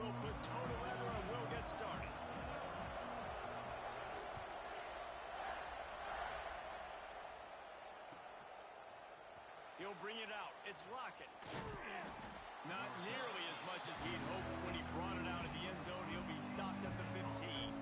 will put toe to leather and will get started. He'll bring it out. It's Lockett. Not nearly as much as he'd hoped when he brought it out of the end zone. He'll be stopped at the 15.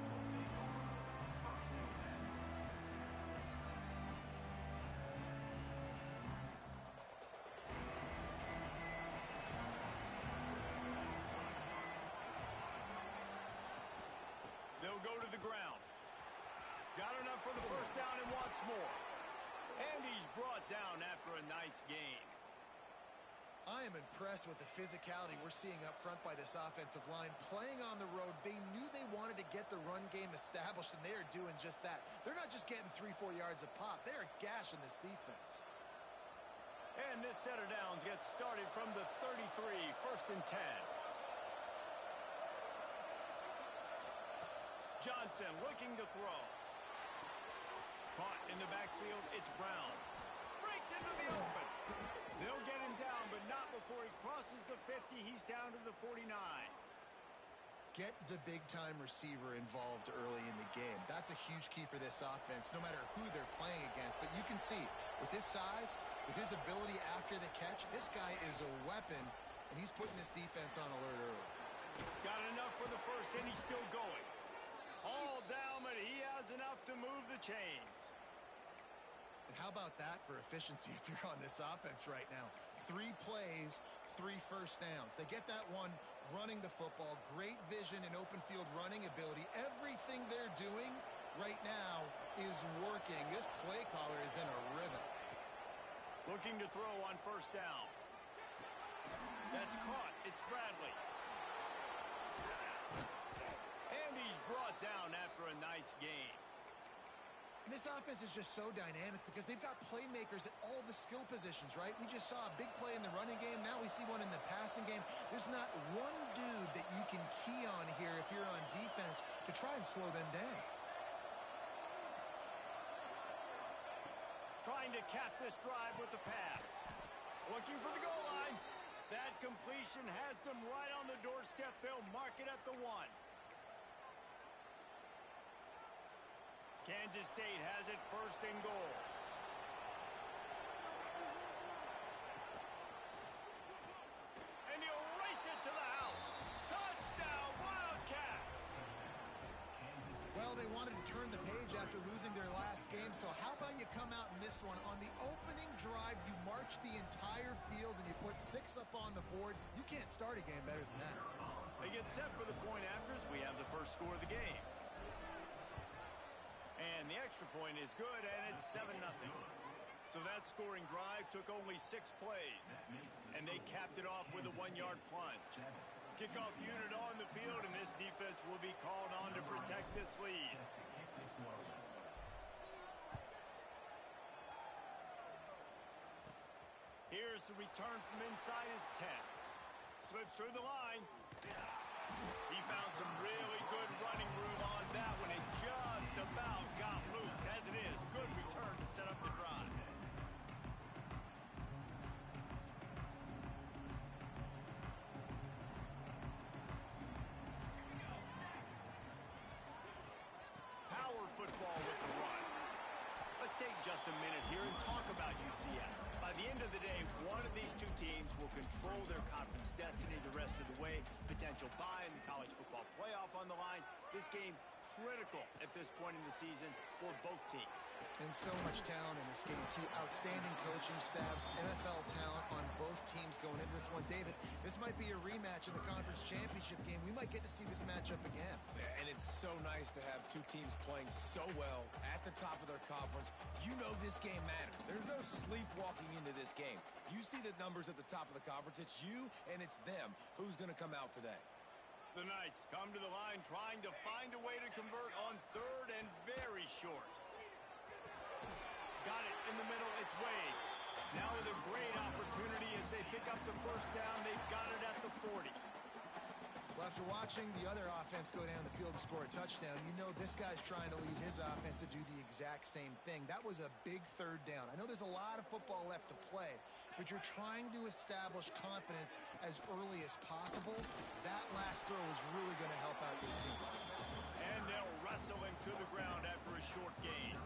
They'll go to the ground. Got enough for the first down and wants more. And he's brought down after a nice gain. I am impressed with the physicality we're seeing up front by this offensive line. Playing on the road, they knew they wanted to get the run game established, and they are doing just that. They're not just getting 3-4 yards a pop. They are gashing this defense. And this set of downs gets started from the 33, 1st and 10. Johnson looking to throw. Caught in the backfield, it's Brown. Breaks into the open. They'll get him down, but not before he crosses the 50. He's down to the 49. Get the big-time receiver involved early in the game. That's a huge key for this offense, no matter who they're playing against. But you can see, with his size, with his ability after the catch, this guy is a weapon, and he's putting this defense on alert early. Got enough for the first, and he's still going. All down, but he has enough to move the chains. And how about that for efficiency if you're on this offense right now? 3 plays, 3 first downs. They get that one running the football, great vision and open field running ability. Everything they're doing right now is working. This play caller is in a rhythm. Looking to throw on first down. That's caught. It's Bradley. And he's brought down after a nice gain. And this offense is just so dynamic because they've got playmakers at all the skill positions, right? We just saw a big play in the running game. Now we see one in the passing game. There's not one dude that you can key on here if you're on defense to try and slow them down. Trying to cap this drive with the pass. Looking for the goal line. That completion has them right on the doorstep. They'll mark it at the 1. Kansas State has it 1st and goal. And he'll race it to the house. Touchdown, Wildcats! Well, they wanted to turn the page after losing their last game, so how about you come out in this one? On the opening drive, you march the entire field and you put 6 up on the board. You can't start a game better than that. They get set for the point afters. We have the first score of the game. And the extra point is good, and it's 7-0. So that scoring drive took only 6 plays. And they capped it off with a 1-yard plunge. Kickoff unit on the field, and this defense will be called on to protect this lead. Here's the return from inside his 10. Slips through the line. He found some really good running room on that one and just about got loose. As it is, good return to set up the drive. Power football with the run. Let's take just a minute here and talk about UCF. By the end of the day, one of these 2 teams will control their conference destiny the rest of the way. Potential bye in the college football playoff on the line. This game critical at this point in the season for both teams. And so much talent in this game, too. Outstanding coaching staffs, NFL talent on both teams going into this one. David, this might be a rematch in the conference championship game. We might get to see this matchup again. And it's so nice to have 2 teams playing so well at the top of their conference. You know this game matters. There's no sleepwalking into this game. You see the numbers at the top of the conference. It's you and it's them. Who's going to come out today? The Knights come to the line trying to find a way to convert on 3rd and very short. Got it in the middle. It's Wade. Now with a great opportunity as they pick up the first down. They've got it at the 40. Well, after watching the other offense go down the field and score a touchdown, you know this guy's trying to lead his offense to do the exact same thing. That was a big third down. I know there's a lot of football left to play, but you're trying to establish confidence as early as possible. That last throw is really going to help out your team. And they'll wrestle him to the ground after a short gain.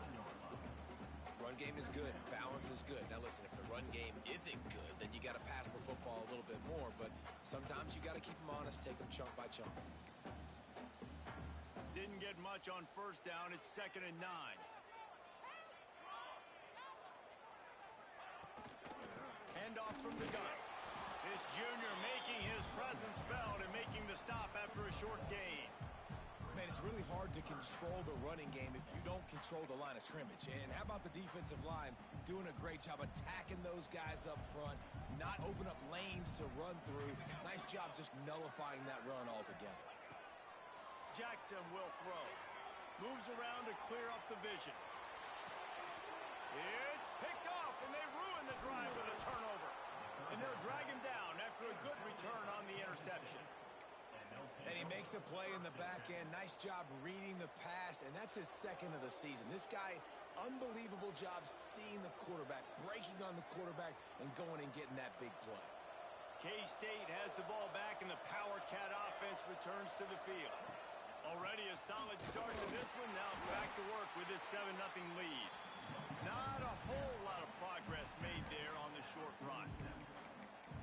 Run game is good. Balance is good. Now listen, if the run game isn't good, then you got to pass the football a little bit more. But sometimes you got to keep them honest, take them chunk by chunk. Didn't get much on first down. It's 2nd and 9. Handoff from the gun. This junior making his presence felt and making the stop after a short gain. Man, it's really hard to control the running game if you don't control the line of scrimmage. And how about the defensive line doing a great job attacking those guys up front, not open up lanes to run through. Nice job just nullifying that run altogether. Jackson will throw. Moves around to clear up the vision. It's picked off, and they ruin the drive with a turnover. And they'll drag him down after a good return on the interception. And he makes a play in the back end. Nice job reading the pass, and that's his 2nd of the season. This guy, unbelievable job seeing the quarterback, breaking on the quarterback, and going and getting that big play. K-State has the ball back, and the Power Cat offense returns to the field. Already a solid start to this one. Now back to work with this 7-0 lead. Not a whole lot of progress made there on the short run.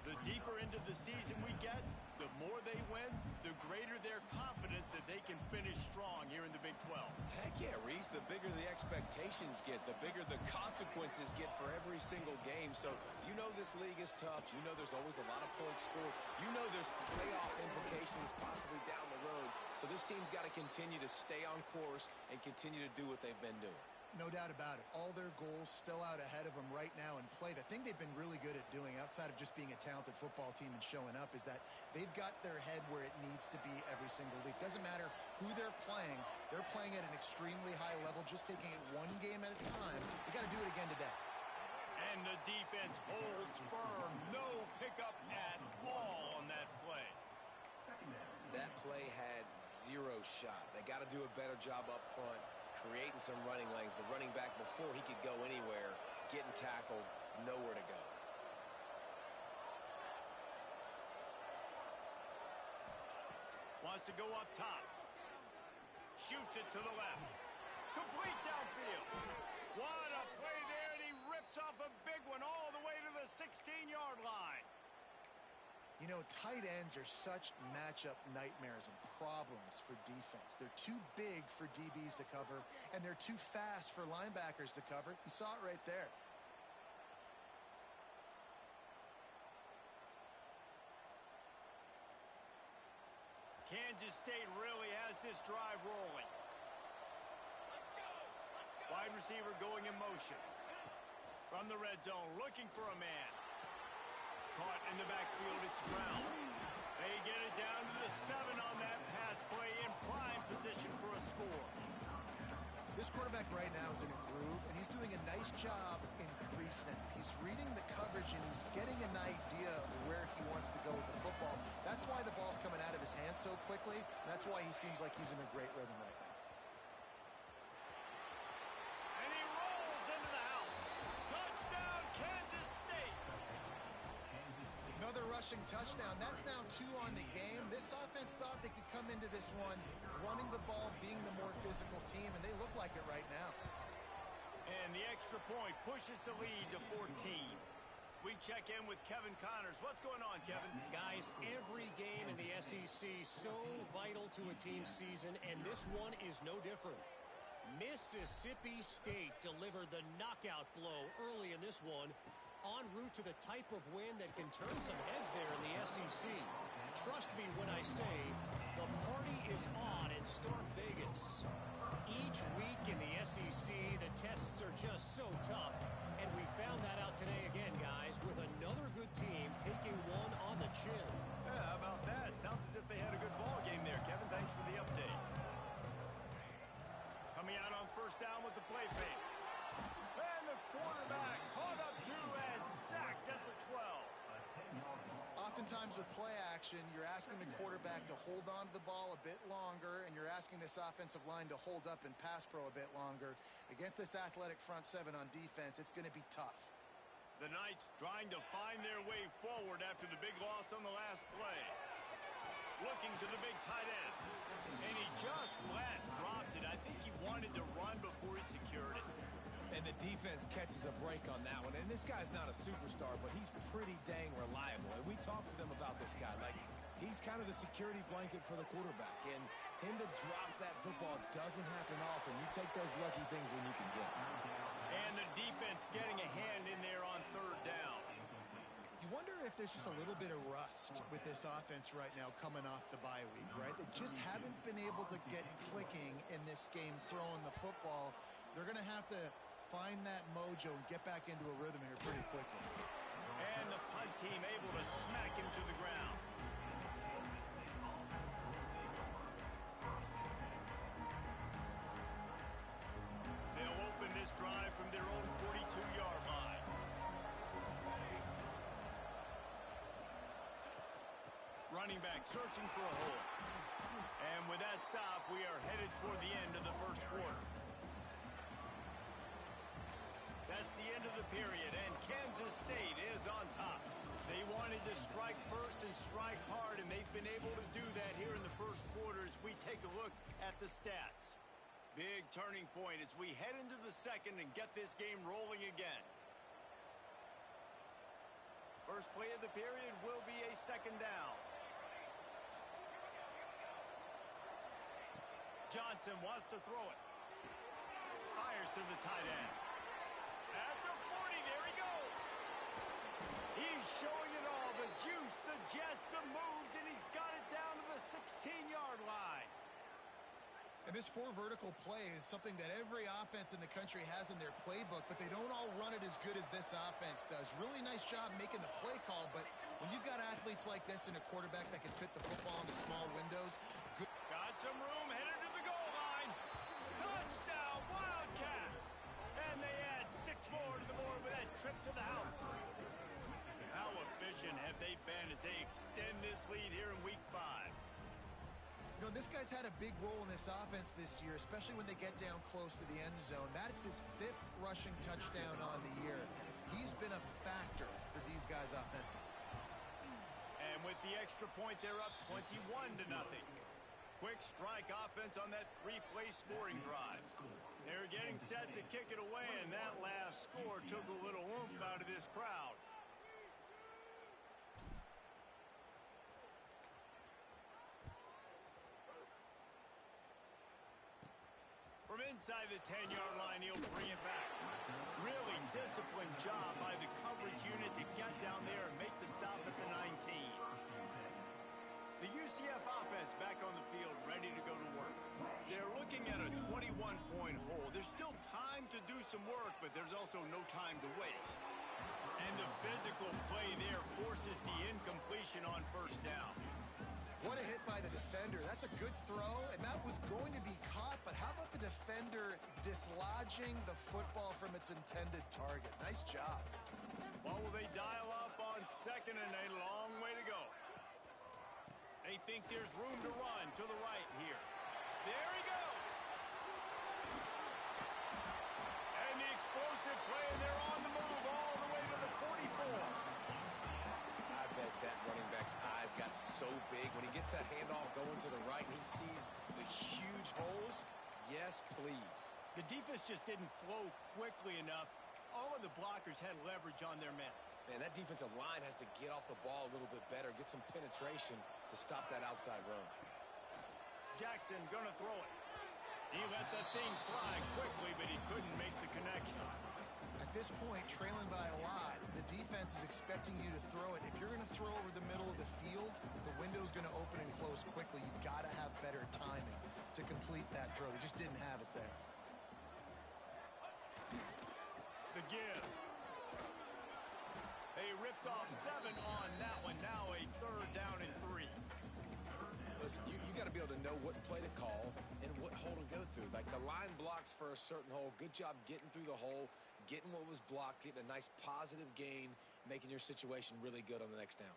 The deeper into the season we get, the more they win, the greater their confidence that they can finish strong here in the Big 12. Heck yeah, Reese. The bigger the expectations get, the bigger the consequences get for every single game. So you know this league is tough. You know there's always a lot of points scored. You know there's playoff implications possibly down the road. So this team's got to continue to stay on course and continue to do what they've been doing. No doubt about it. All their goals still out ahead of them right now in play. The thing they've been really good at doing, outside of just being a talented football team and showing up, is that they've got their head where it needs to be every single week. Doesn't matter who they're playing at an extremely high level, just taking it one game at a time. They got to do it again today. And the defense holds firm. No pickup at all on that play. That play had 0 shot. They got to do a better job up front, creating some running lanes. The running back, before he could go anywhere, getting tackled, nowhere to go. Wants to go up top. Shoots it to the left. Complete downfield. What a play there, and he rips off a big one all the way to the 16-yard line. You know, tight ends are such matchup nightmares and problems for defense. They're too big for DBs to cover, and they're too fast for linebackers to cover. You saw it right there. Kansas State really has this drive rolling. Wide receiver going in motion. From the red zone, looking for a man. Caught in the backfield, it's Brown. They get it down to the 7 on that pass play, in prime position for a score. This quarterback right now is in a groove, and he's doing a nice job increasing it. He's reading the coverage, and he's getting an idea of where he wants to go with the football. That's why the ball's coming out of his hands so quickly, and that's why he seems like he's in a great rhythm right now. And he rolls into the house. Touchdown, Kansas State. Another rushing touchdown. That's now 2 on the game. This offense thought they could come into this one running the ball, being the more physical team, and they look like it right now. And the extra point pushes the lead to 14. We check in with Kevin Connors. What's going on, Kevin? Guys, every game in the SEC so vital to a team's season, and this one is no different. Mississippi State delivered the knockout blow early in this one, en route to the type of win that can turn some heads there in the SEC. Trust me when I say the party is on in Stark Vegas. Each week in the SEC, the tests are just so tough, and we found that out today again, guys, with another good team taking one on the chin. Yeah, how about that? Sounds as if they had a good ball game there, Kevin. Thanks for the update. Coming out on first down with the play fake. And the quarterback caught up to and sacked at the 12. oftentimes with play action, you're asking the quarterback to hold on to the ball a bit longer, and you're asking this offensive line to hold up in pass pro a bit longer. Against this athletic front seven on defense, it's going to be tough. The Knights trying to find their way forward after the big loss on the last play. Looking to the big tight end. And he just flat dropped it. I think he wanted to run before he secured it. And the defense catches a break on that one. And this guy's not a superstar, but he's pretty dang reliable. And we talked to them about this guy. Like, he's kind of the security blanket for the quarterback. And him to drop that football doesn't happen often. You take those lucky things when you can get them. And the defense getting a hand in there on third down. You wonder if there's just a little bit of rust with this offense right now coming off the bye week, right? They just haven't been able to get clicking in this game throwing the football. They're going to have to find that mojo and get back into a rhythm here pretty quickly. And the punt team able to smack him to the ground. They'll open this drive from their own 42-yard line. Running back searching for a hole. And with that stop, we are headed toward the end of the first quarter. That's the end of the period, and Kansas State is on top. They wanted to strike first and strike hard, and they've been able to do that here in the first quarter as we take a look at the stats. Big turning point as we head into the second and get this game rolling again. First play of the period will be a second down. Johnson wants to throw it. Fires to the tight end. At the 40, there he goes. He's showing it all, the juice, the jets, the moves, and he's got it down to the 16-yard line. And this four vertical play is something that every offense in the country has in their playbook, but they don't all run it as good as this offense does. Really nice job making the play call, but when you've got athletes like this and a quarterback that can fit the football into small windows, good. Got some room, headed to the goal line. Touchdown, Wildcats! And they add 6 more to the board with that trip to the house. How efficient have they been as they extend this lead here in Week 5? You know, this guy's had a big role in this offense this year, especially when they get down close to the end zone. That's his 5th rushing touchdown on the year. He's been a factor for these guys offensively. And with the extra point, they're up 21-0. Quick strike offense on that 3-play scoring drive. They're getting set to kick it away, and that last score took a little oomph out of this crowd. From inside the 10-yard line, he'll bring it back. Really disciplined job by the coverage unit to get down there and make the stop at the 19. The UCF offense back on the field, ready to go to work. They're looking at a 21-point hole. There's still time to do some work, but there's also no time to waste. And the physical play there forces the incompletion on first down. What a hit by the defender. That's a good throw, and that was going to be caught, but how about the defender dislodging the football from its intended target? Nice job. What will they dial up on second and a long way to go? They think there's room to run to the right here. There he goes. And the explosive play, and they're on the move all the way to the 44. I bet that running back's eyes got so big when he gets that handoff going to the right and he sees the huge holes. Yes, please. The defense just didn't flow quickly enough. All of the blockers had leverage on their men. Man, that defensive line has to get off the ball a little bit better, get some penetration to stop that outside run. Jackson gonna throw it. He let that thing fly quickly, but he couldn't make the connection. At this point, trailing by a lot, the defense is expecting you to throw it. If you're going to throw over the middle of the field, the window's going to open and close quickly. You've got to have better timing to complete that throw. They just didn't have it there. The give. They ripped off 7 on that one. Now a 3rd down and 3. Listen, you got to be able to know what play to call and what hole to go through. Like the line blocks for a certain hole. Good job getting through the hole, getting what was blocked, getting a nice positive gain, making your situation really good on the next down.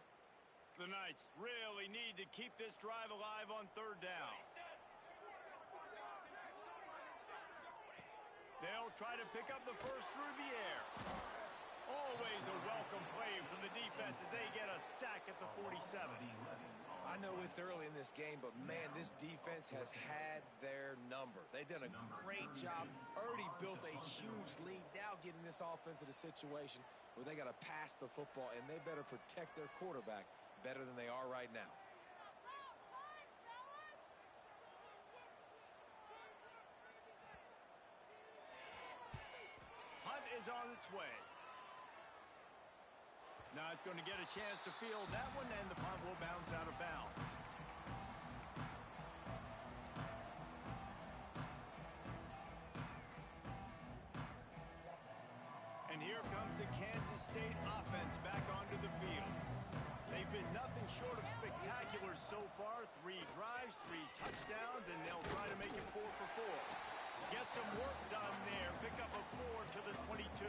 The Knights really need to keep this drive alive on third down. They'll try to pick up the first through the air. Always a welcome play for the defense as they get a sack at the 47. I know it's early in this game, but, man, this defense has had their number. They've done a great job, already built a huge lead, now getting this offense in a situation where they got to pass the football, and they better protect their quarterback better than they are right now. Hunt is on its way. Not going to get a chance to field that one, and the punt will bounce out of bounds. And here comes the Kansas State offense back onto the field. They've been nothing short of spectacular so far. 3 drives, 3 touchdowns, and they'll try to make it 4 for 4. Get some work done there. Pick up a 4 to the 22.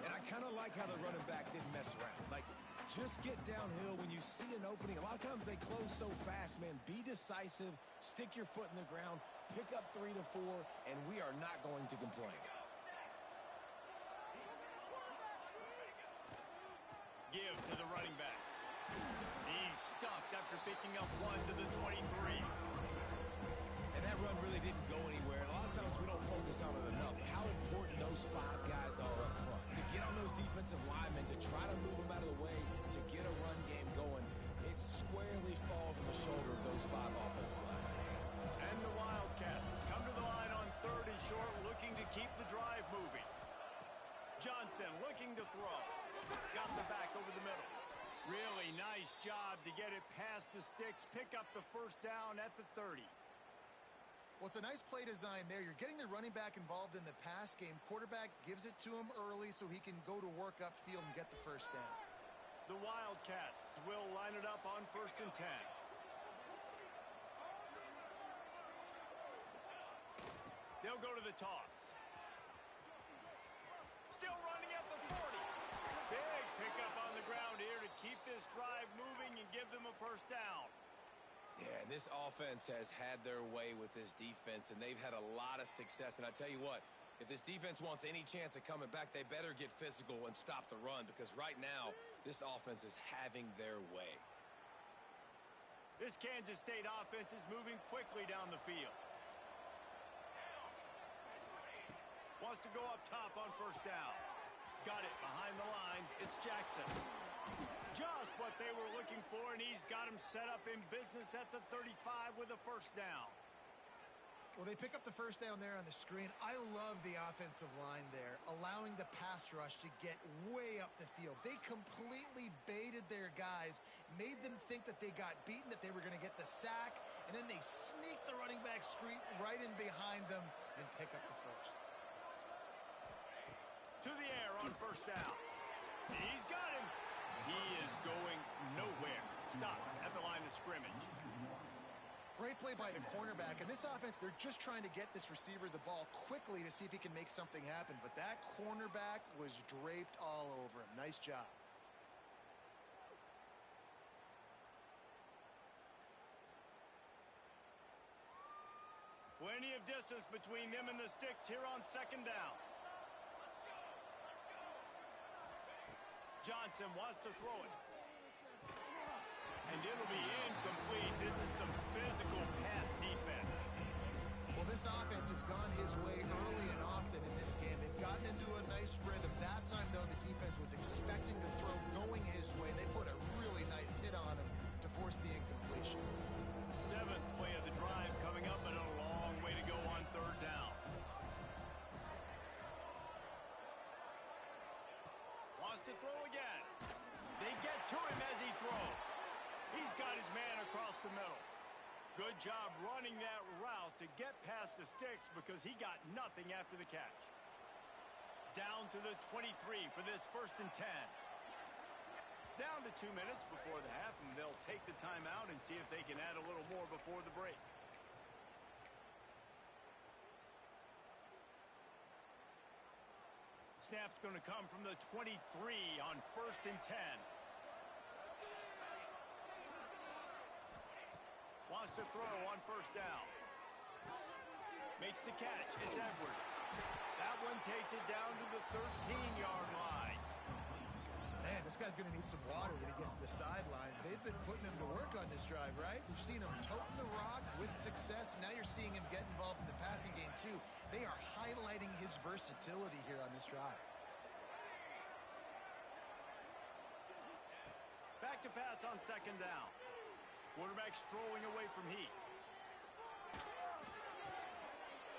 And I kind of like how the running back didn't mess around. Like, just get downhill when you see an opening. A lot of times they close so fast, man. Be decisive, stick your foot in the ground, pick up 3 to 4, and we are not going to complain. Give to the running back. He's stuffed after picking up 1 to the 23. And that run really didn't go anywhere. And a lot of times we don't focus on it enough. How important those 5 guys are up front. To get on those defensive linemen, to try to move them out of the way, to get a run game going, it squarely falls on the shoulder of those 5 offensive linemen. And the Wildcats come to the line on 3rd and short, looking to keep the drive moving. Johnson looking to throw. Got the back over the middle. Really nice job to get it past the sticks, pick up the first down at the 30. Well, it's a nice play design there. You're getting the running back involved in the pass game. Quarterback gives it to him early so he can go to work upfield and get the first down. The Wildcats will line it up on 1st and 10. They'll go to the toss. Still running at the 40. Big pickup on the ground here to keep this drive moving and give them a first down. Yeah, and this offense has had their way with this defense, and they've had a lot of success. And I tell you what, if this defense wants any chance of coming back, they better get physical and stop the run, because right now, this offense is having their way. This Kansas State offense is moving quickly down the field. Wants to go up top on first down. Got it behind the line. It's Jackson. Just what they were looking for, and he's got him set up in business at the 35 with a first down. Well, they pick up the first down there on the screen. I love the offensive line there, allowing the pass rush to get way up the field. They completely baited their guys, made them think that they got beaten, that they were going to get the sack, and then they sneak the running back screen right in behind them and pick up the first. To the air on first down. He's got him. He is going nowhere. Stop at the line of scrimmage. Great play by the cornerback. In this offense, they're just trying to get this receiver the ball quickly to see if he can make something happen. But that cornerback was draped all over him. Nice job. Plenty of distance between them and the sticks here on 2nd down. Johnson wants to throw it. And it'll be incomplete. This is some physical pass defense. Well, this offense has gone his way early and often in this game. They've gotten into a nice sprint. Of that time, though, the defense was expecting the throw going his way. They put a really nice hit on him to force the incompletion. 7th play of the drive coming up, but a long way to go on 3rd down. Wants to throw again. They get to him as he throws. He's got his man across the middle. Good job running that route to get past the sticks because he got nothing after the catch. Down to the 23 for this 1st and 10. Down to 2 minutes before the half, and they'll take the timeout and see if they can add a little more before the break. Snap's going to come from the 23 on 1st and 10. to throw on first down. Makes the catch. It's Edwards. That one takes it down to the 13-yard line. Man, this guy's going to need some water when he gets to the sidelines. They've been putting him to work on this drive, right? We've seen him toting the rock with success. Now you're seeing him get involved in the passing game, too. They are highlighting his versatility here on this drive. Back to pass on second down. Quarterback strolling away from Heat.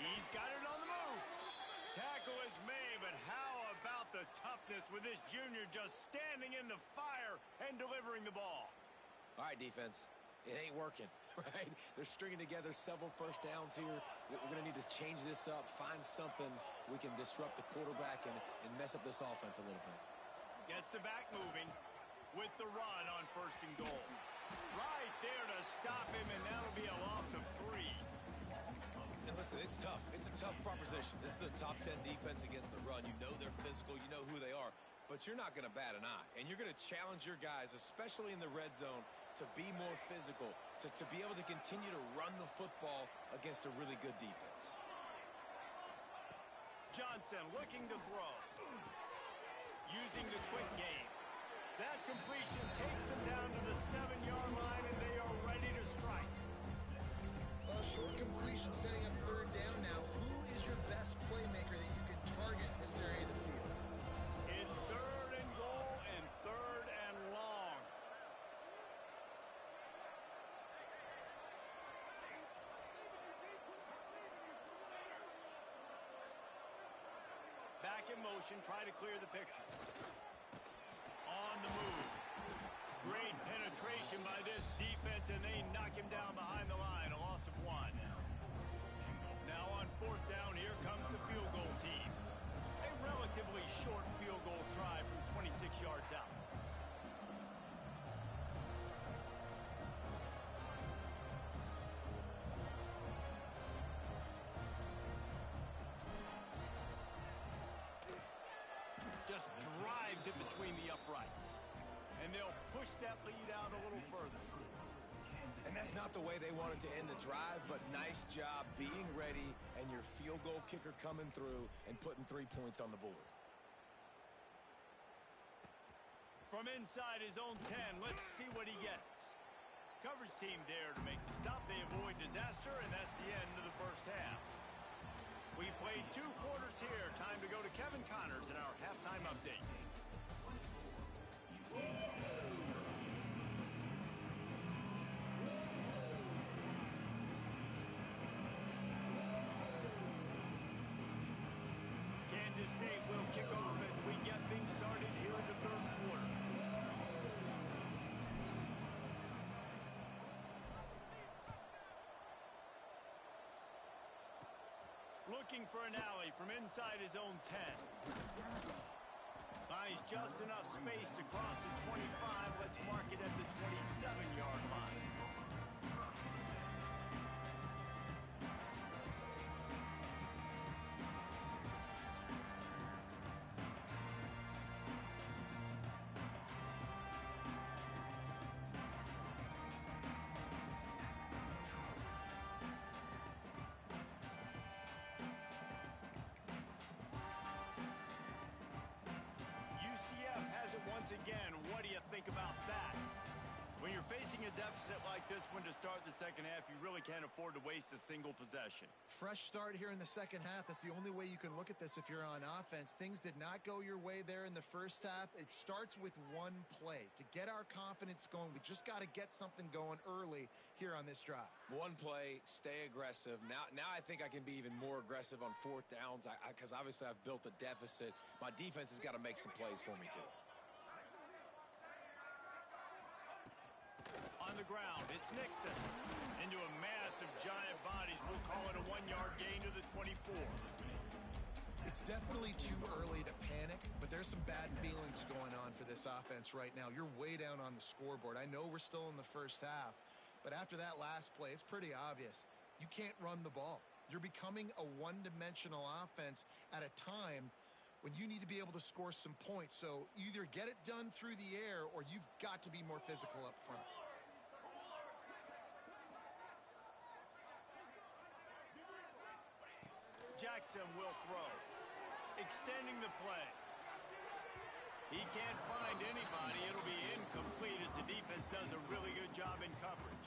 He's got it on the move. Tackle is made, but how about the toughness with this junior just standing in the fire and delivering the ball? All right, defense. It ain't working, right? They're stringing together several first downs here. We're going to need to change this up, find something we can disrupt the quarterback and mess up this offense a little bit. Gets the back moving with the run on first and goal. Right there to stop him, and that'll be a loss of 3. And listen, it's tough. It's a tough proposition. This is the top 10 defense against the run. You know they're physical. You know who they are. But you're not going to bat an eye. And you're going to challenge your guys, especially in the red zone, to be more physical, to be able to continue to run the football against a really good defense. Johnson looking to throw. Using the quick game. That completion takes them down to the 7-yard line, and they are ready to strike. A short completion setting up third down now. Who is your best playmaker that you can target in this area of the field? It's third and goal and third and long. Back in motion, try to clear the picture. On the move. Great penetration by this defense, and they knock him down behind the line. A loss of 1. Now on fourth down, here comes the field goal team. A relatively short field goal try from 26 yards out. Just drives it between the uprights. And they'll push that lead out a little further. And that's not the way they wanted to end the drive, but nice job being ready and your field goal kicker coming through and putting 3 points on the board. From inside his own 10, let's see what he gets. Coverage team there to make the stop. They avoid disaster, and that's the end of the first half. We played 2 quarters here. Time to go to Kevin Connors in our halftime update. Kansas State will kick off as we get things started here in the third quarter. Looking for an alley from inside his own 10. Finds just enough space to cross the 25. Let's mark it at the 27-yard line. Once again, what do you think about that? When you're facing a deficit like this one to start the second half, you really can't afford to waste a single possession. Fresh start here in the second half. That's the only way you can look at this if you're on offense. Things did not go your way there in the first half. It starts with one play. To get our confidence going, we just got to get something going early here on this drive. One play, stay aggressive. Now I think I can be even more aggressive on fourth downs because obviously I've built a deficit. My defense has got to make some plays for me too. On the ground, it's Nixon. Into a mass of giant bodies. We'll call it a 1-yard gain to the 24. It's definitely too early to panic, but there's some bad feelings going on for this offense right now. You're way down on the scoreboard. I know we're still in the first half, but after that last play, it's pretty obvious. You can't run the ball. You're becoming a one-dimensional offense at a time when you need to be able to score some points. So either get it done through the air or you've got to be more physical up front. Jackson will throw. Extending the play. He can't find anybody. It'll be incomplete as the defense does a really good job in coverage.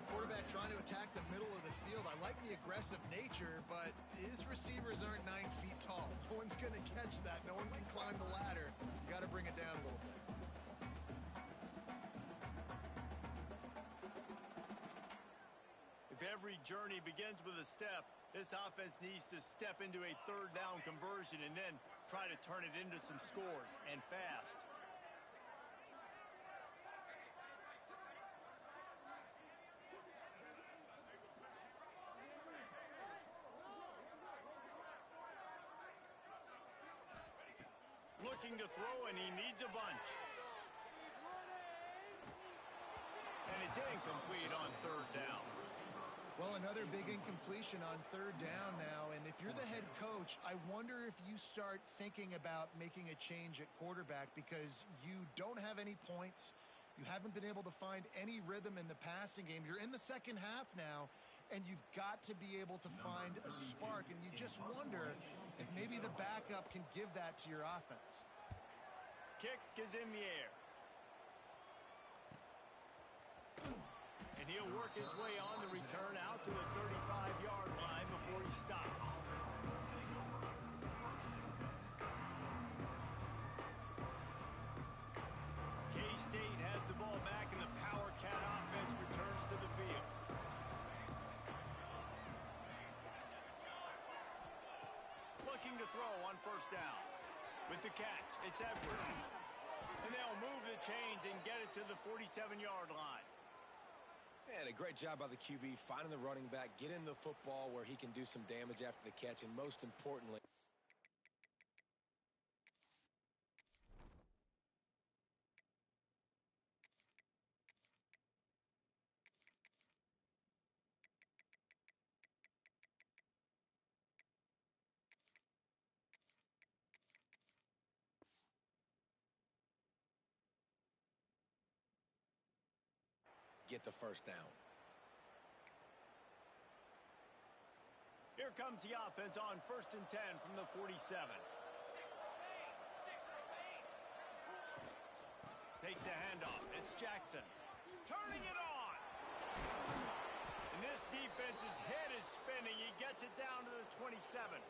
Quarterback trying to attack the middle of the field. I like the aggressive nature, but his receivers aren't 9 feet tall. No one's going to catch that. No one can climb the ladder. You got to bring it down a little bit. If every journey begins with a step, this offense needs to step into a third down conversion and then try to turn it into some scores, and fast. Looking to throw, and he needs a bunch. And it's incomplete on third down. Well, another big incompletion on third down now, and if you're the head coach, I wonder if you start thinking about making a change at quarterback because you don't have any points. You haven't been able to find any rhythm in the passing game. You're in the second half now, and you've got to be able to find a spark, and you just wonder if maybe the backup can give that to your offense. Kick is in the air. And he'll work his way on the return out to the 35-yard line before he stops. K-State has the ball back, and the Power Cat offense returns to the field. Looking to throw on first down. With the catch, it's Edwards. And they'll move the chains and get it to the 47-yard line. And a great job by the QB finding the running back, getting the football where he can do some damage after the catch, and most importantly, get the first down. Here comes the offense on 1st and 10 from the 47. Takes the handoff. It's Jackson. Turning it on. And this defense's head is spinning. He gets it down to the 27.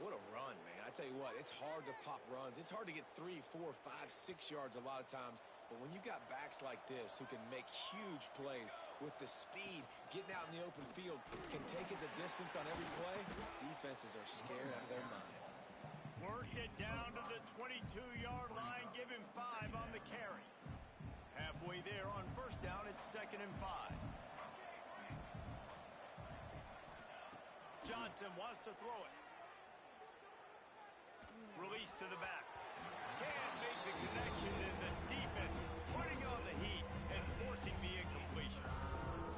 What a run, man. I tell you what, it's hard to pop runs. It's hard to get 3, 4, 5, 6 yards a lot of times. But when you got backs like this who can make huge plays with the speed, getting out in the open field, can take it the distance on every play, defenses are scared out of their mind. Worked it down to the 22-yard line. Give him 5 on the carry. Halfway there on first down, it's 2nd and 5. Johnson wants to throw it. Release to the back. Can't make the connection, and the defense putting on the heat and forcing the incompletion.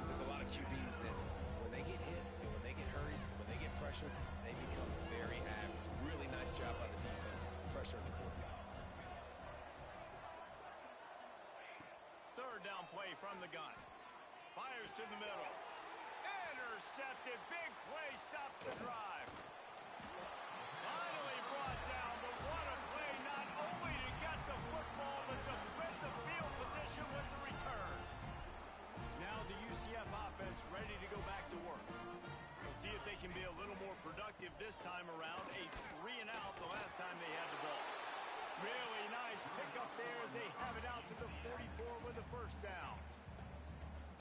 There's a lot of QBs that when they get hit and when they get hurried and when they get pressured, they become very average. Really nice job by the defense, pressuring the quarterback. Third down play from the gun. Fires to the middle. Intercepted. Big play stops the drive. Finally brought down, but what a play, not only to get the football, but to flip the field position with the return. Now the UCF offense ready to go back to work. We'll see if they can be a little more productive this time around. A 3-and-out the last time they had the ball. Really nice pickup there as they have it out to the 44 with the first down.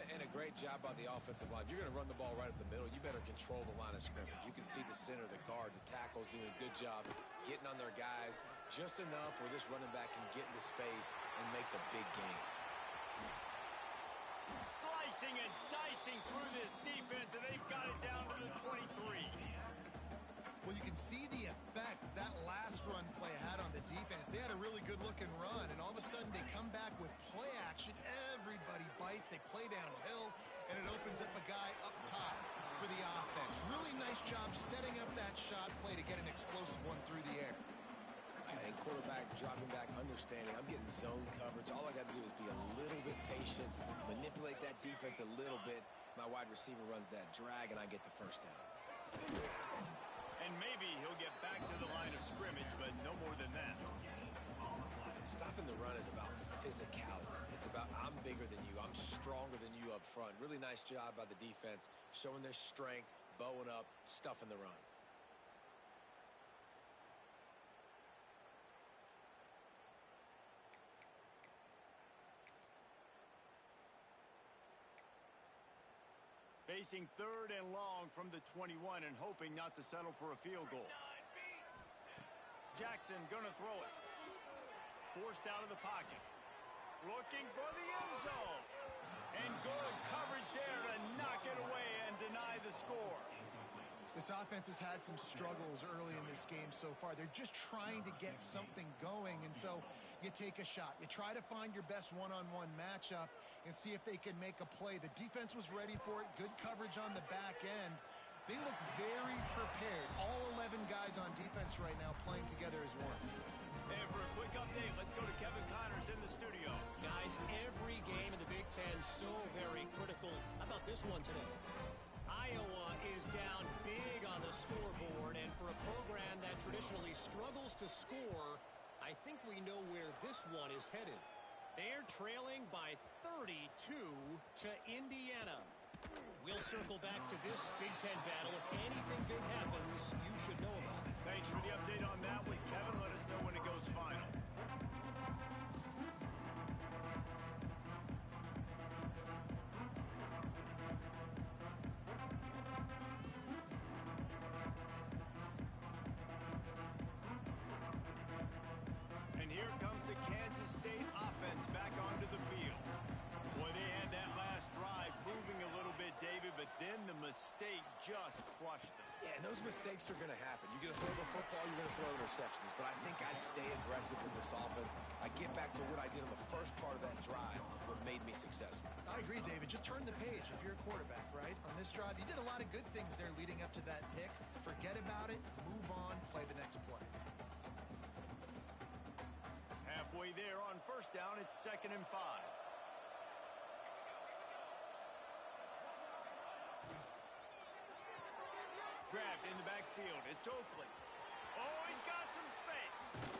And a great job by the offensive line. You're going to run the ball right up the middle. You better control the line of scrimmage. You can see the center, the guard, the tackles doing a good job getting on their guys just enough where this running back can get into space and make the big game. Slicing and dicing through this defense, and they've got it down to the 23. Well, you can see the effect that last run play had on the defense. They had a really good-looking run, and all of a sudden they come back with play action. Everybody bites. They play downhill, and it opens up a guy up top for the offense. Really nice job setting up that shot play to get an explosive one through the air. And quarterback dropping back, understanding I'm getting zone coverage. All I got to do is be a little bit patient, manipulate that defense a little bit. My wide receiver runs that drag, and I get the first down. And maybe he'll get back to the line of scrimmage, but no more than that. Stopping the run is about physicality. It's about I'm bigger than you. I'm stronger than you up front. Really nice job by the defense, showing their strength, bowing up, stuffing the run. Facing 3rd and long from the 21 and hoping not to settle for a field goal. Jackson gonna throw it. Forced out of the pocket. Looking for the end zone. And good coverage there to knock it away and deny the score. This offense has had some struggles early in this game so far. They're just trying to get something going, and so you take a shot. You try to find your best one-on-one matchup and see if they can make a play. The defense was ready for it. Good coverage on the back end. They look very prepared. All 11 guys on defense right now playing together as one. And for a quick update, let's go to Kevin Connors in the studio. Guys, every game in the Big Ten so very critical. How about this one today? Iowa is down big on the scoreboard, and for a program that traditionally struggles to score, I think we know where this one is headed. They're trailing by 32 to Indiana. We'll circle back to this Big Ten battle. If anything big happens, you should know about it. Thanks for the update on that one, Kevin. Let us know when it goes final. And here comes the Kansas State offense back onto the field. Boy, they had that last drive moving a little bit, David, but then the mistake just crushed them. Yeah, and those mistakes are going to happen. You're going to throw the football, you're going to throw interceptions. But I think I stay aggressive with this offense. I get back to what I did on the first part of that drive, what made me successful. I agree, David. Just turn the page if you're a quarterback, right? On this drive, you did a lot of good things there leading up to that pick. Forget about it, move on, play the next play. Halfway there on first down, it's 2nd and 5. Grabbed in the backfield. It's Oakley. Oh, he's got some space.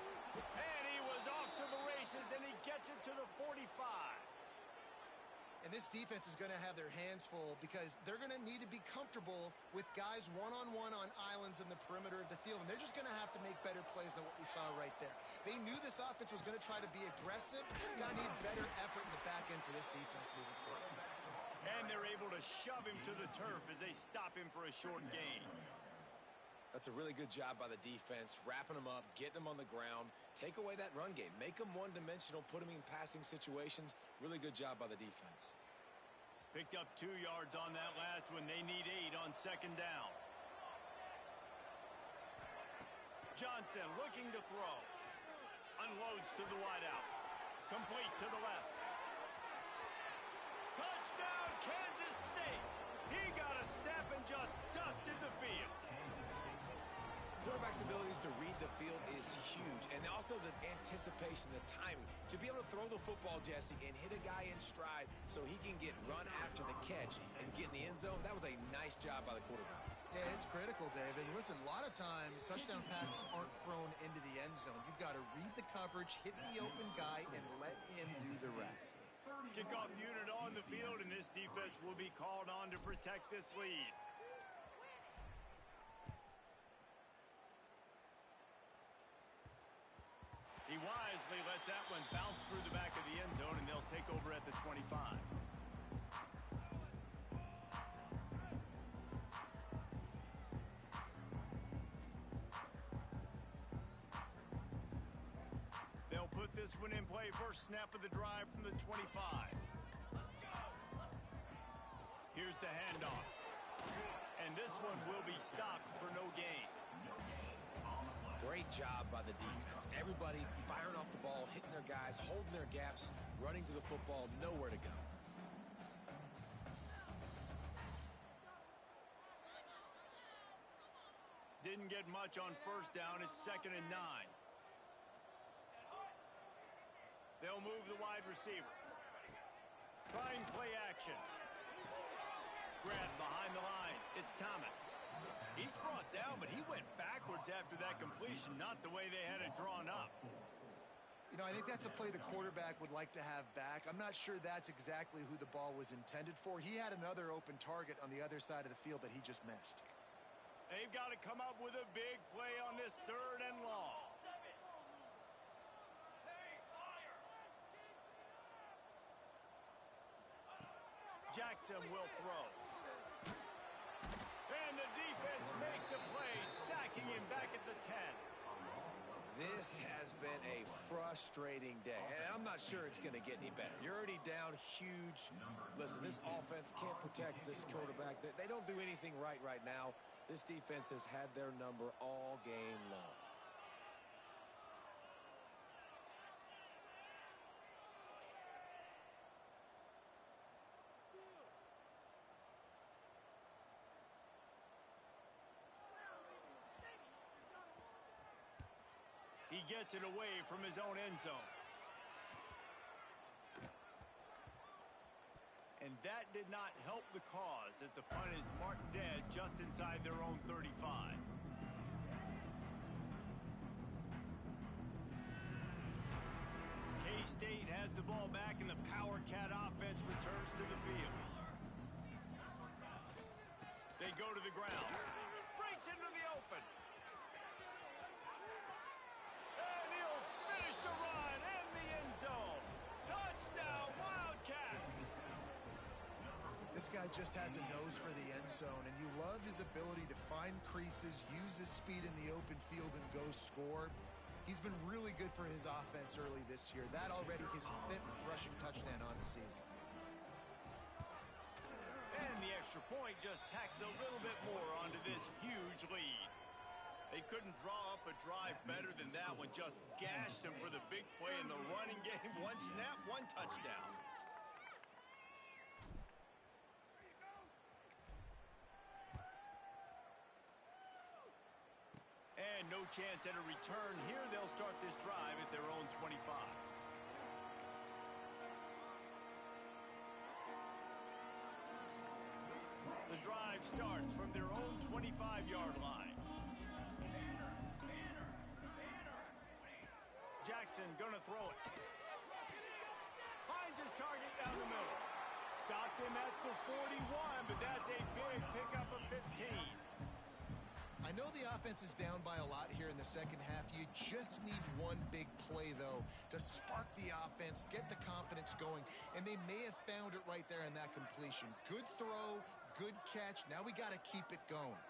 And he was off to the races, and he gets it to the 45. And this defense is going to have their hands full because they're going to need to be comfortable with guys one-on-one on islands in the perimeter of the field. And they're just going to have to make better plays than what we saw right there. They knew this offense was going to try to be aggressive. Going to need better effort in the back end for this defense moving forward. And they're able to shove him to the turf as they stop him for a short gain. That's a really good job by the defense, wrapping them up, getting them on the ground, take away that run game, make them one-dimensional, put them in passing situations. Really good job by the defense. Picked up 2 yards on that last one. They need 8 on 2nd down. Johnson looking to throw. Unloads to the wideout. Complete to the left. Touchdown, Kansas State. He got a step and just dusted the field. Quarterback's abilities to read the field is huge, and also the anticipation, the timing. To be able to throw the football, Jesse, and hit a guy in stride so he can get run after the catch and get in the end zone, that was a nice job by the quarterback. Yeah, it's critical, David. Listen, a lot of times touchdown passes aren't thrown into the end zone. You've got to read the coverage, hit the open guy, and let him do the rest. Kickoff unit on the field, and this defense will be called on to protect this lead. He wisely lets that one bounce through the back of the end zone, and they'll take over at the 25. They'll put this one in play. First snap of the drive from the 25. Here's the handoff. And this one will be stopped for no gain. Great job by the defense. Everybody firing off the ball, hitting their guys, holding their gaps, running to the football, nowhere to go. Didn't get much on first down. It's 2nd and 9. They'll move the wide receiver. Trying play action. Grab behind the line. It's Thomas. He's brought down, but he went backwards after that completion, not the way they had it drawn up. You know, I think that's a play the quarterback would like to have back. I'm not sure that's exactly who the ball was intended for. He had another open target on the other side of the field that he just missed. They've got to come up with a big play on this 3rd and long. Jackson will throw. And the defense makes a play, sacking him back at the 10. This has been a frustrating day, and I'm not sure it's going to get any better. You're already down huge. Listen, this offense can't protect this quarterback. They don't do anything right now. This defense has had their number all game long. He gets it away from his own end zone. And that did not help the cause as the punt is marked dead just inside their own 35. K-State has the ball back and the Power Cat offense returns to the field. They go to the ground. Breaks into the open. And he'll finish the run in the end zone. Touchdown, Wildcats! This guy just has a nose for the end zone, and you love his ability to find creases, use his speed in the open field, and go score. He's been really good for his offense early this year. That already his 5th rushing touchdown on the season. And the extra point just tacks a little bit more onto this huge lead. They couldn't draw up a drive better than that one. Just gashed them for the big play in the running game. One snap, one touchdown. And no chance at a return here. They'll start this drive at their own 25. The drive starts from their own 25-yard line. Jackson gonna throw it. Finds his target down the middle. Stopped him at the 41, but that's a big pickup of 15. I know the offense is down by a lot here in the second half. You just need one big play, though, to spark the offense, get the confidence going, and they may have found it right there in that completion. Good throw, good catch. Now we got to keep it going.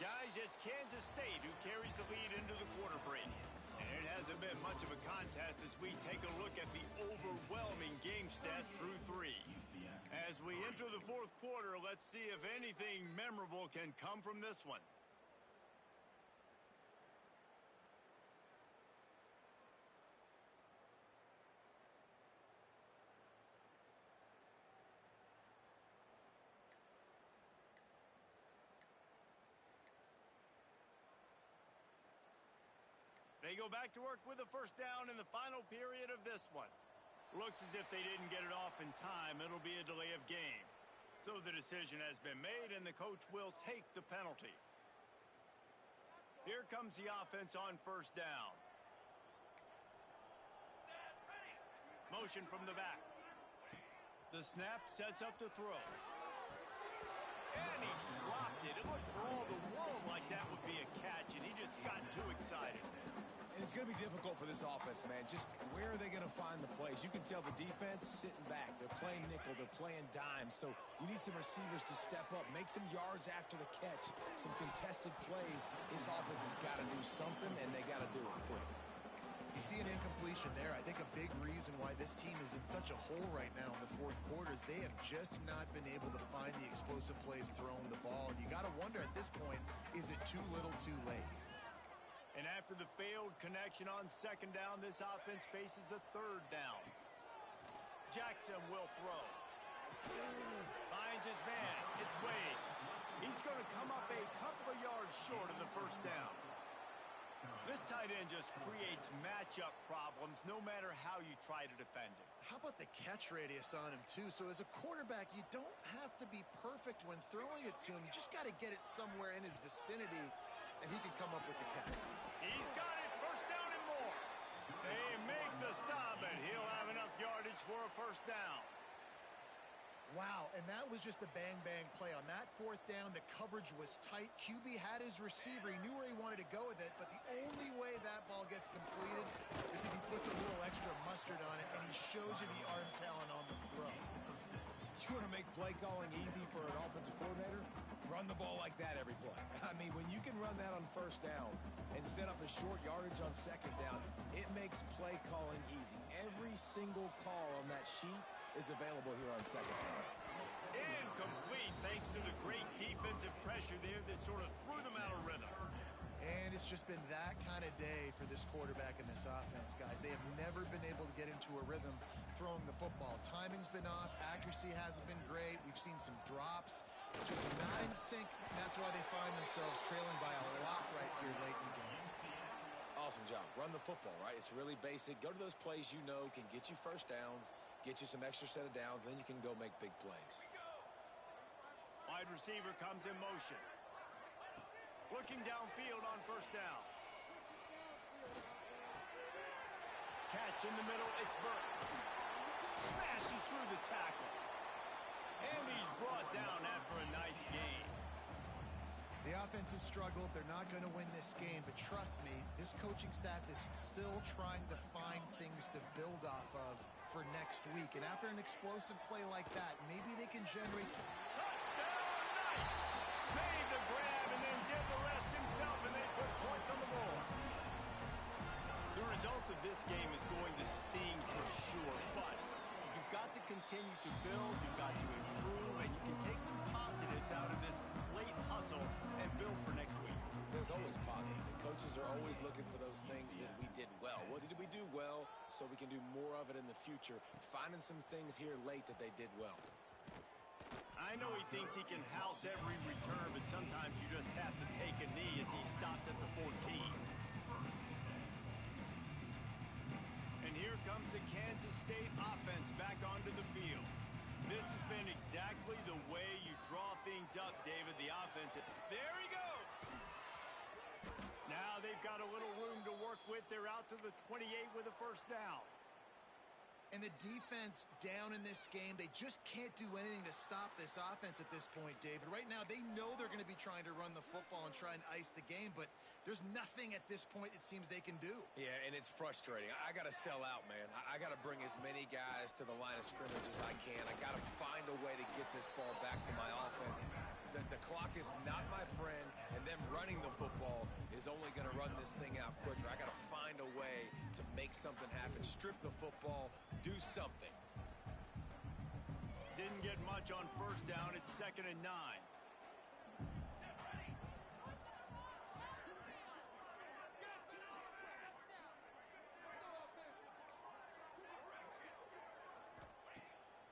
Guys, it's Kansas State who carries the lead into the quarter break. And it hasn't been much of a contest as we take a look at the overwhelming game stats through 3. As we enter the 4th quarter, let's see if anything memorable can come from this one. They go back to work with a first down in the final period of this one. Looks as if they didn't get it off in time. It'll be a delay of game. So the decision has been made, and the coach will take the penalty. Here comes the offense on first down. Motion from the back. The snap sets up the throw. And he dropped it. It looked for all the world like that would be a catch, and he just got too excited. And it's going to be difficult for this offense, man. Just where are they going to find the plays? You can tell the defense sitting back. They're playing nickel. They're playing dime. So you need some receivers to step up, make some yards after the catch, some contested plays. This offense has got to do something, and they got to do it quick. You see an incompletion there. I think a big reason why this team is in such a hole right now in the 4th quarter is they have just not been able to find the explosive plays throwing the ball. And you got to wonder at this point, is it too little too late? And after the failed connection on second down, this offense faces a 3rd down. Jackson will throw. Finds his man. It's Wade. He's going to come up a couple of yards short of the first down. This tight end just creates matchup problems no matter how you try to defend him. How about the catch radius on him, too? So as a quarterback, you don't have to be perfect when throwing it to him. You just got to get it somewhere in his vicinity, and he can come up with the catch. He's got it. First down and more. They make the stop, and he'll have enough yardage for a first down. Wow, and that was just a bang-bang play. On that fourth down, the coverage was tight. QB had his receiver. He knew where he wanted to go with it, but the only way that ball gets completed is if he puts a little extra mustard on it, and he shows you the arm talent on the throw. You want to make play calling easy for an offensive coordinator? Run the ball like that every play. I mean, when you can run that on first down and set up a short yardage on second down, it makes play calling easy. Every single call on that sheet is available here on second down. Incomplete thanks to the great defensive pressure there that sort of threw them out of rhythm. And it's just been that kind of day for this quarterback and this offense, guys. They have never been able to get into a rhythm throwing the football. Timing's been off. Accuracy hasn't been great. We've seen some drops. Just not in sync. That's why they find themselves trailing by a lot right here late in the game. Awesome job. Run the football, right? It's really basic. Go to those plays you know can get you first downs, get you some extra set of downs, then you can go make big plays. Wide receiver comes in motion. Looking downfield on first down. Catch in the middle, it's Burke. Smashes through the tackle. And he's brought down after a nice gain. The offense has struggled. They're not going to win this game, but trust me, this coaching staff is still trying to find things to build off of for next week. And after an explosive play like that, maybe they can generate... Touchdown, Knights! Made the grab and then did the rest himself, and they put points on the board. The result of this game is going to sting for sure, but you've got to continue to build, you've got to improve, and you can take some positives out of this late hustle and build for next week. There's always positives, and coaches are always looking for those things that we did well. What did we do well so we can do more of it in the future? Finding some things here late that they did well. I know he thinks he can house every return, but sometimes you just have to take a knee as he stopped at the 14. And here comes the Kansas State offense back onto the field. This has been exactly the way you draw things up, David, the offense. There he goes! Now they've got a little room to work with. They're out to the 28 with a first down. And the defense down in this game, they just can't do anything to stop this offense at this point, David. Right now, they know they're going to be trying to run the football and try and ice the game, but there's nothing at this point it seems they can do. Yeah, and it's frustrating. I got to sell out, man. I got to bring as many guys to the line of scrimmage as I can. I got to find a way to get this ball back to my offense. The clock is not my friend, and them running the football is only going to run this thing out quicker. I got to find a way to make something happen. Strip the football, do something. Didn't get much on first down. It's 2nd and 9.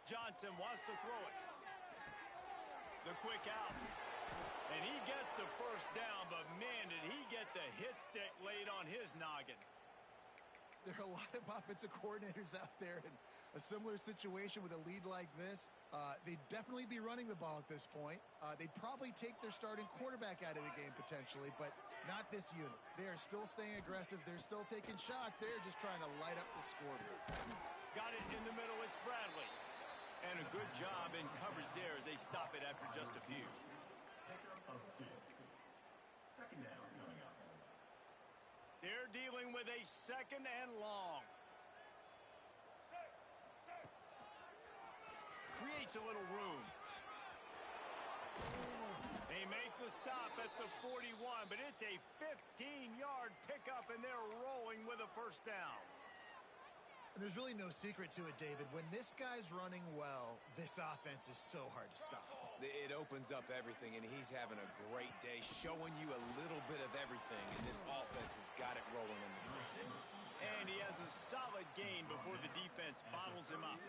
Johnson wants to throw it. The quick out. And he gets the first down, but man, did he get the hit stick laid on his noggin. There are a lot of offensive coordinators out there in a similar situation with a lead like this. They'd definitely be running the ball at this point. They'd probably take their starting quarterback out of the game potentially, but not this unit. They are still staying aggressive. They're still taking shots. They're just trying to light up the scoreboard. Got it in the middle. It's Bradley. And a good job in coverage there as they stop it after just a few. Second down coming up. They're dealing with a 2nd and long. Creates a little room. They make the stop at the 41, but it's a 15-yard pickup, and they're rolling with a first down. And there's really no secret to it, David. When this guy's running well, this offense is so hard to stop. It opens up everything, and he's having a great day, showing you a little bit of everything, and this offense has got it rolling on the ground. And he has a solid gain before the defense bottles him up.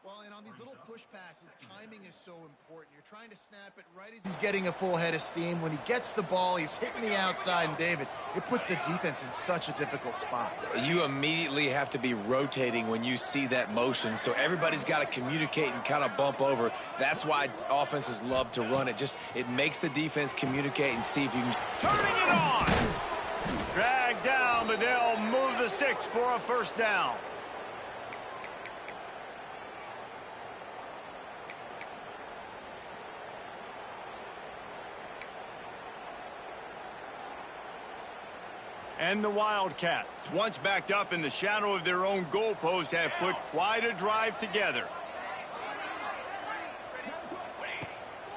Well, and on these little push passes, timing is so important. You're trying to snap it right as he's getting a full head of steam. When he gets the ball, he's hitting the outside, and David, it puts the defense in such a difficult spot. You immediately have to be rotating when you see that motion, so everybody's got to communicate and kind of bump over. That's why offenses love to run it. It makes the defense communicate and see if you can. Turning it on! Dragged down, but they'll move the sticks for a first down. And the Wildcats, once backed up in the shadow of their own goalpost, have put quite a drive together.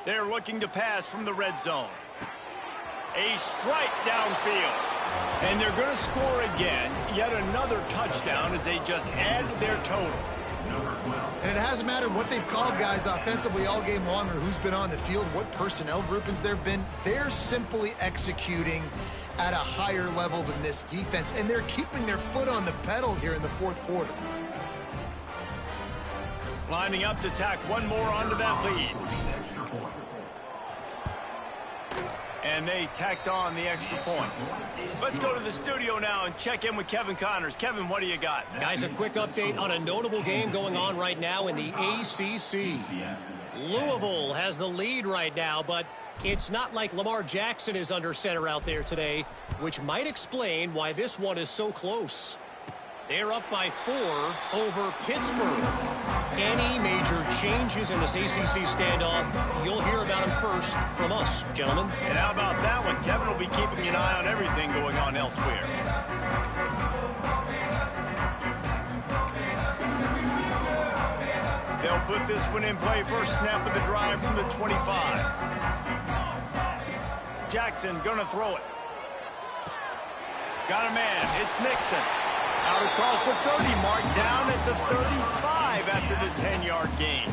They're looking to pass from the red zone. A strike downfield. And they're going to score again. Yet another touchdown as they just add to their total. And it hasn't mattered what they've called guys offensively all game long or who's been on the field, what personnel groupings there have been. They're simply executing at a higher level than this defense, and they're keeping their foot on the pedal here in the fourth quarter. Lining up to tack one more onto that lead. And they tacked on the extra point. Let's go to the studio now and check in with Kevin Connors. Kevin, what do you got? Guys, a quick update on a notable game going on right now in the ACC. Louisville has the lead right now, but it's not like Lamar Jackson is under center out there today, which might explain why this one is so close. They're up by 4 over Pittsburgh. Any major changes in this ACC standoff, you'll hear about them first from us, gentlemen. And how about that one? Kevin will be keeping an eye on everything going on elsewhere. They'll put this one in play first snap of the drive from the 25. Jackson gonna throw it. Got a man. It's Nixon. Out across the 30 mark, down at the 35 after the 10-yard gain.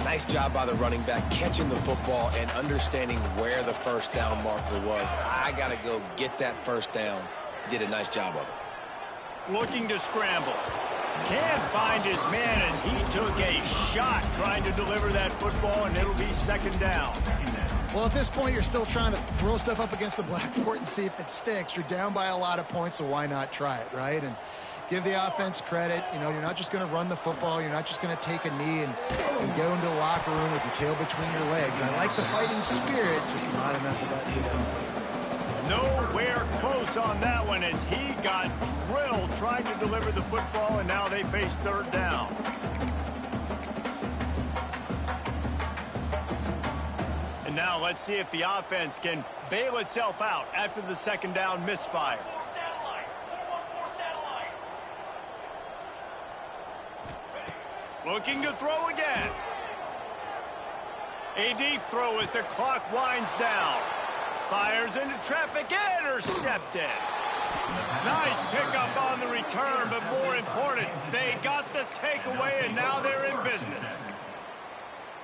Nice job by the running back catching the football and understanding where the first down marker was. I got to go get that first down. He did a nice job of it. Looking to scramble. Can't find his man as he took a shot trying to deliver that football, and it'll be second down. Well, at this point, you're still trying to throw stuff up against the blackboard and see if it sticks. You're down by a lot of points, so why not try it, right? And give the offense credit. You know, you're not just going to run the football. You're not just going to take a knee and go into the locker room with your tail between your legs. I like the fighting spirit, just not enough of that today. Nowhere close on that one as he got drilled trying to deliver the football, and now they face third down. And now let's see if the offense can bail itself out after the second down misfire. Looking to throw again. A deep throw as the clock winds down. Fires into traffic, intercepted. Nice pickup on the return, but more important, they got the takeaway, and now they're in business.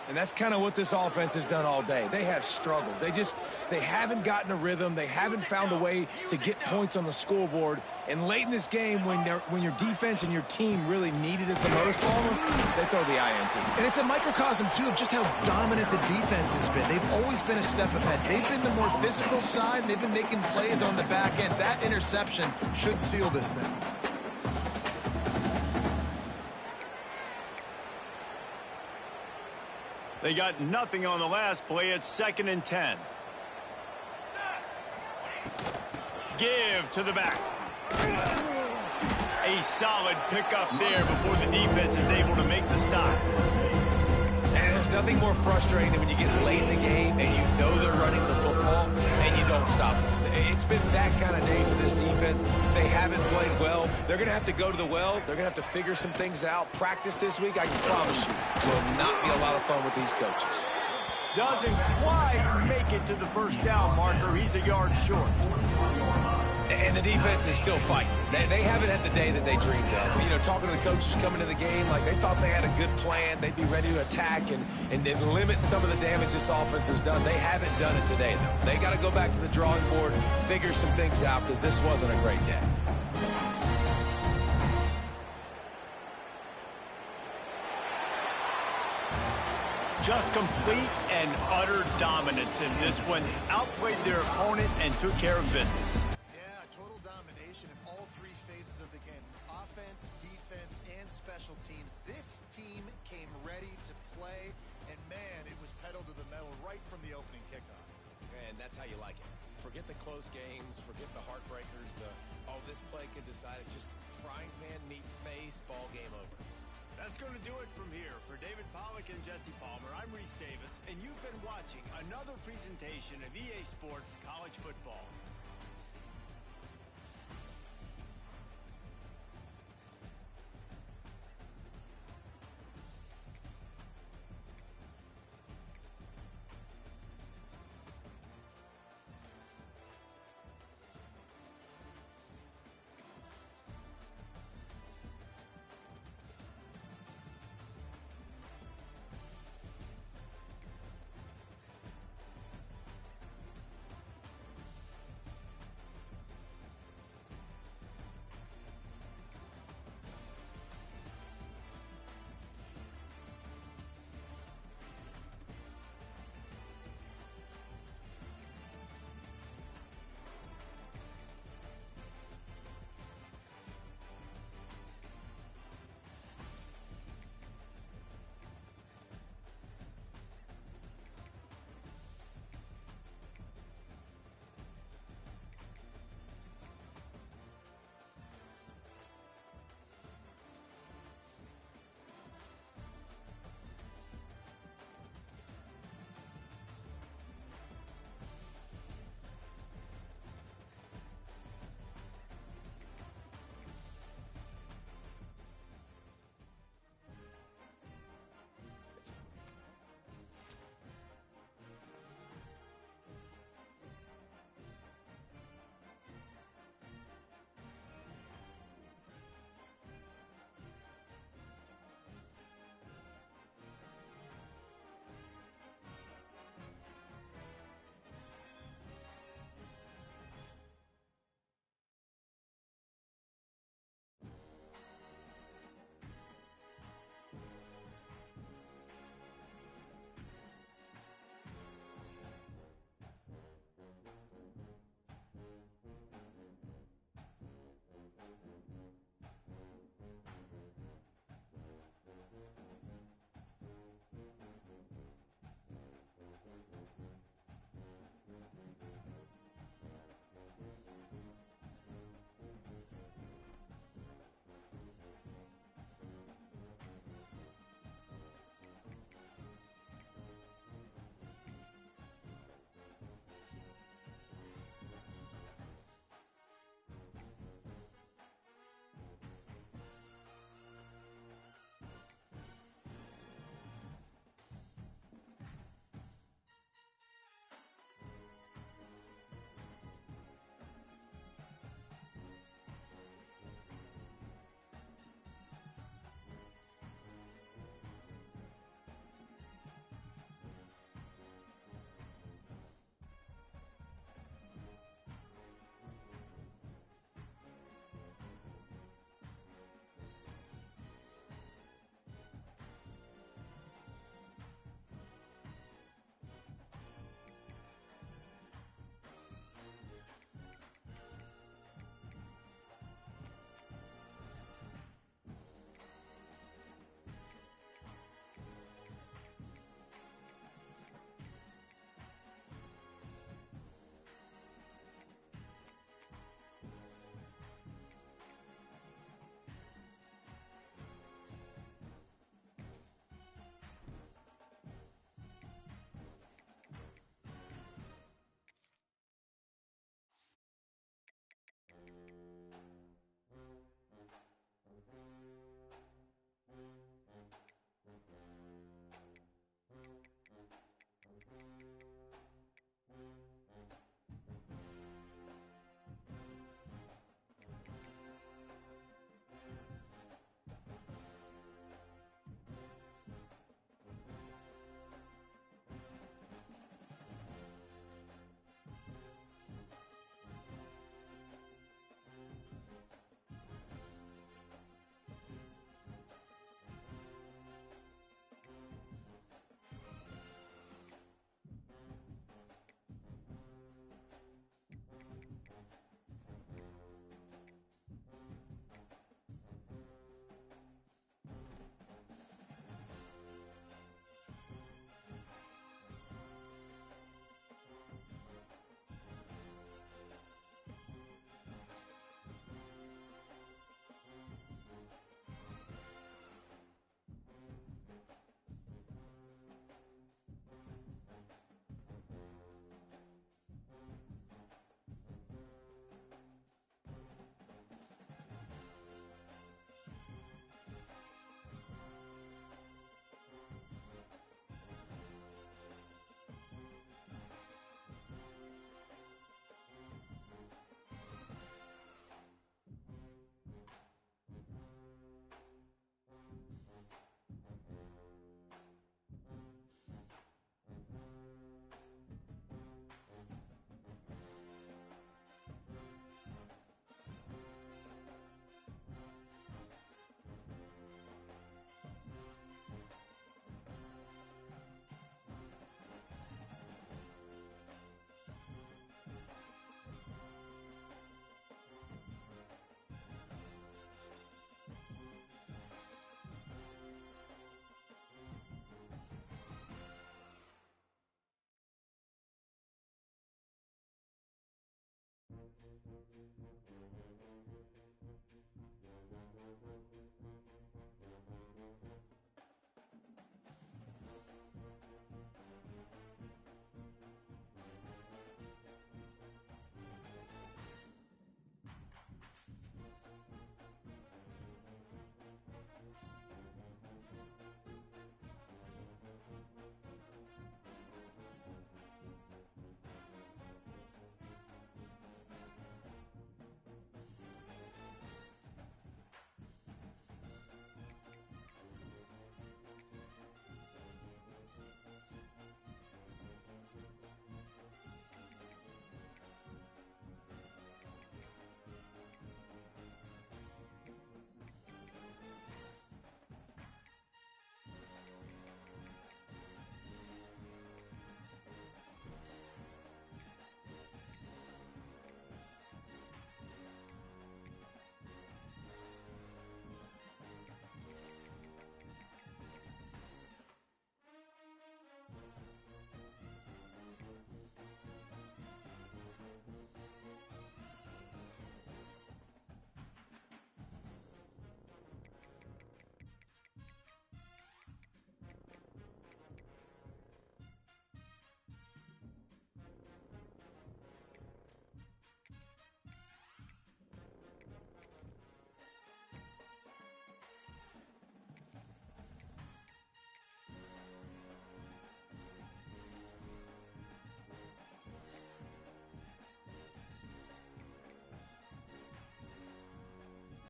And that's kind of what this offense has done all day. They have struggled. They haven't gotten a rhythm. They haven't found a way to get points on the scoreboard. And late in this game, when your defense and your team really needed it the most, Palmer, they throw the eye into it. And it's a microcosm, too, of just how dominant the defense has been. They've always been a step ahead. They've been the more physical side. They've been making plays on the back end. That interception should seal this thing. They got nothing on the last play. It's 2nd and 10. Give to the back. A solid pickup there before the defense is able to make the stop. And there's nothing more frustrating than when you get late in the game and you know they're running the football and you don't stop them. It's been that kind of day for this defense. They haven't played well. They're going to have to go to the well. They're going to have to figure some things out. Practice this week, I can promise you, will not be a lot of fun with these coaches. Doesn't quite make it to the first down marker. He's a yard short. And the defense is still fighting. They haven't had the day that they dreamed of. You know, talking to the coaches coming to the game, like they thought they had a good plan. They'd be ready to attack and limit some of the damage this offense has done. They haven't done it today, though. They got to go back to the drawing board, figure some things out, because this wasn't a great day. Just complete and utter dominance in this one. Outplayed their opponent and took care of business. Yeah, total domination in all three phases of the game. Offense, defense, and special teams. This team came ready to play, and man, it was pedal to the metal right from the opening kickoff. And that's how you like it. Forget the close games, forget the heartbreakers, this play could decide it. Just frying pan, meat face, ball game over. That's going to do it from here. For David Pollack and Jesse Palmer, I'm Reese Davis, and you've been watching another presentation of EA Sports College Football.